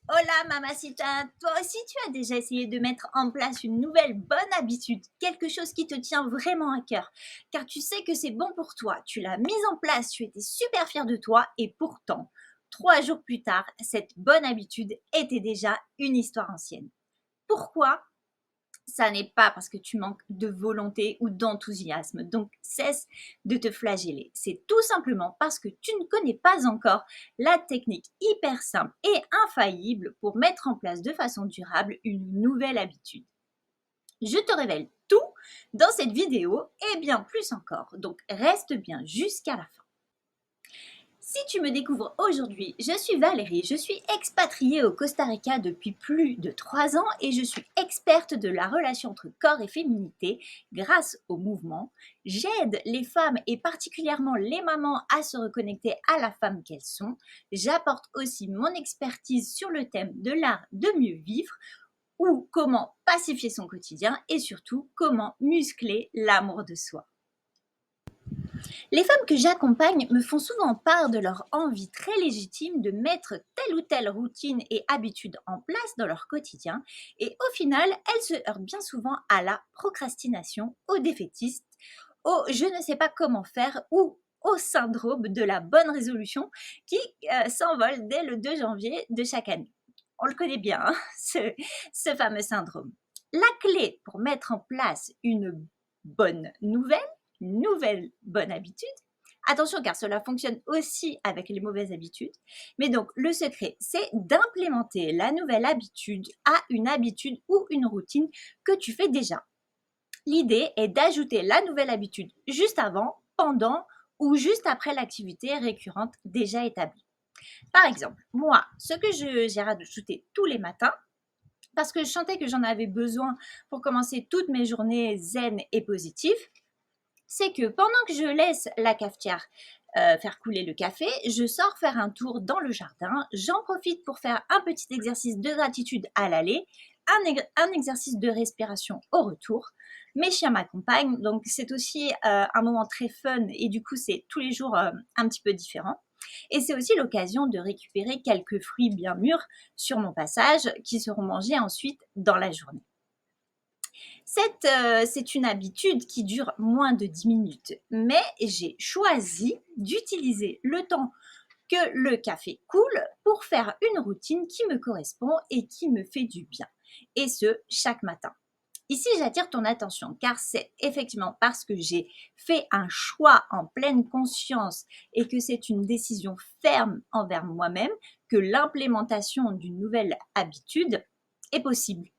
Hola mamacita, toi aussi tu as déjà essayé de mettre en place une nouvelle bonne habitude, quelque chose qui te tient vraiment à cœur, car tu sais que c'est bon pour toi, tu l'as mise en place, tu étais super fière de toi et pourtant, 3 jours plus tard, cette bonne habitude était déjà une histoire ancienne. Pourquoi? Ça n'est pas parce que tu manques de volonté ou d'enthousiasme, donc cesse de te flageller. C'est tout simplement parce que tu ne connais pas encore la technique hyper simple et infaillible pour mettre en place de façon durable une nouvelle habitude. Je te révèle tout dans cette vidéo et bien plus encore, donc reste bien jusqu'à la fin. Si tu me découvres aujourd'hui, je suis Valérie, je suis expatriée au Costa Rica depuis plus de 3 ans et je suis experte de la relation entre corps et féminité grâce au mouvement. J'aide les femmes et particulièrement les mamans à se reconnecter à la femme qu'elles sont. J'apporte aussi mon expertise sur le thème de l'art de mieux vivre ou comment pacifier son quotidien et surtout comment muscler l'amour de soi. Les femmes que j'accompagne me font souvent part de leur envie très légitime de mettre telle ou telle routine et habitude en place dans leur quotidien et au final, elles se heurtent bien souvent à la procrastination, au défaitisme, au je ne sais pas comment faire ou au syndrome de la bonne résolution qui s'envole dès le 2 janvier de chaque année. On le connaît bien, hein, ce fameux syndrome. La clé pour mettre en place bonne nouvelle une nouvelle bonne habitude. Attention car cela fonctionne aussi avec les mauvaises habitudes. Mais donc le secret, c'est d'implémenter la nouvelle habitude à une habitude ou une routine que tu fais déjà. L'idée est d'ajouter la nouvelle habitude juste avant, pendant ou juste après l'activité récurrente déjà établie. Par exemple, moi, ce que j'ai rajouté tous les matins, parce que je sentais que j'en avais besoin pour commencer toutes mes journées zen et positives, c'est que pendant que je laisse la cafetière faire couler le café, je sors faire un tour dans le jardin, j'en profite pour faire un petit exercice de gratitude à l'aller, un exercice de respiration au retour. Mes chiens m'accompagnent, donc c'est aussi un moment très fun et du coup c'est tous les jours un petit peu différent. Et c'est aussi l'occasion de récupérer quelques fruits bien mûrs sur mon passage qui seront mangés ensuite dans la journée. C'est une habitude qui dure moins de 10 minutes, mais j'ai choisi d'utiliser le temps que le café coule pour faire une routine qui me correspond et qui me fait du bien, et ce, chaque matin. Ici, j'attire ton attention car c'est effectivement parce que j'ai fait un choix en pleine conscience et que c'est une décision ferme envers moi-même que l'implémentation d'une nouvelle habitude est possible.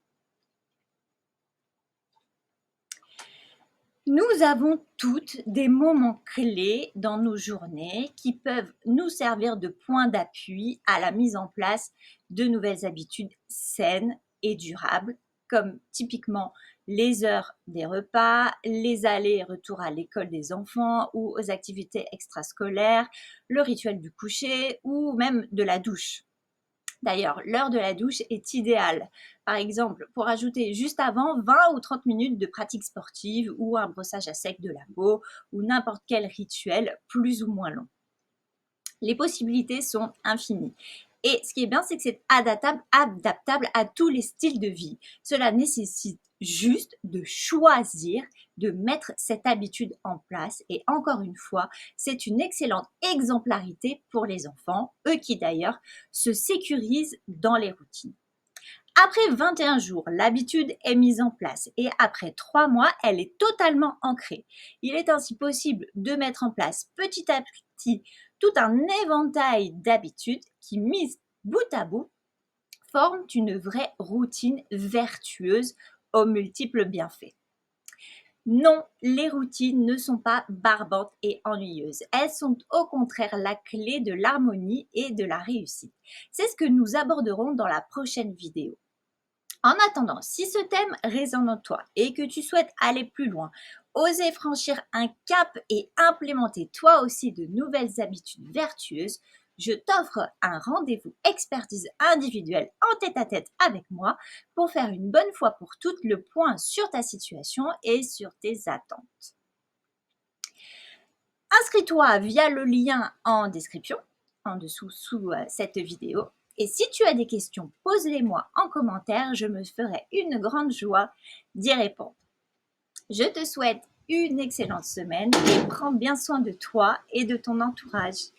Nous avons toutes des moments clés dans nos journées qui peuvent nous servir de point d'appui à la mise en place de nouvelles habitudes saines et durables, comme typiquement les heures des repas, les allers et retours à l'école des enfants ou aux activités extrascolaires, le rituel du coucher ou même de la douche. D'ailleurs, l'heure de la douche est idéale. Par exemple, pour ajouter juste avant 20 ou 30 minutes de pratique sportive ou un brossage à sec de la peau ou n'importe quel rituel plus ou moins long. Les possibilités sont infinies. Et ce qui est bien, c'est que c'est adaptable à tous les styles de vie. Cela nécessite juste de choisir de mettre cette habitude en place. Et encore une fois, c'est une excellente exemplarité pour les enfants, eux qui d'ailleurs se sécurisent dans les routines. Après 21 jours, l'habitude est mise en place et après 3 mois, elle est totalement ancrée. Il est ainsi possible de mettre en place petit à petit tout un éventail d'habitudes qui, mises bout à bout, forment une vraie routine vertueuse aux multiples bienfaits. Non, les routines ne sont pas barbantes et ennuyeuses. Elles sont au contraire la clé de l'harmonie et de la réussite. C'est ce que nous aborderons dans la prochaine vidéo. En attendant, si ce thème résonne en toi et que tu souhaites aller plus loin, oser franchir un cap et implémenter toi aussi de nouvelles habitudes vertueuses, je t'offre un rendez-vous expertise individuelle en tête-à-tête avec moi pour faire une bonne fois pour toutes le point sur ta situation et sur tes attentes. Inscris-toi via le lien en description, en dessous sous cette vidéo. Et si tu as des questions, pose-les-moi en commentaire, je me ferai une grande joie d'y répondre. Je te souhaite une excellente semaine et prends bien soin de toi et de ton entourage.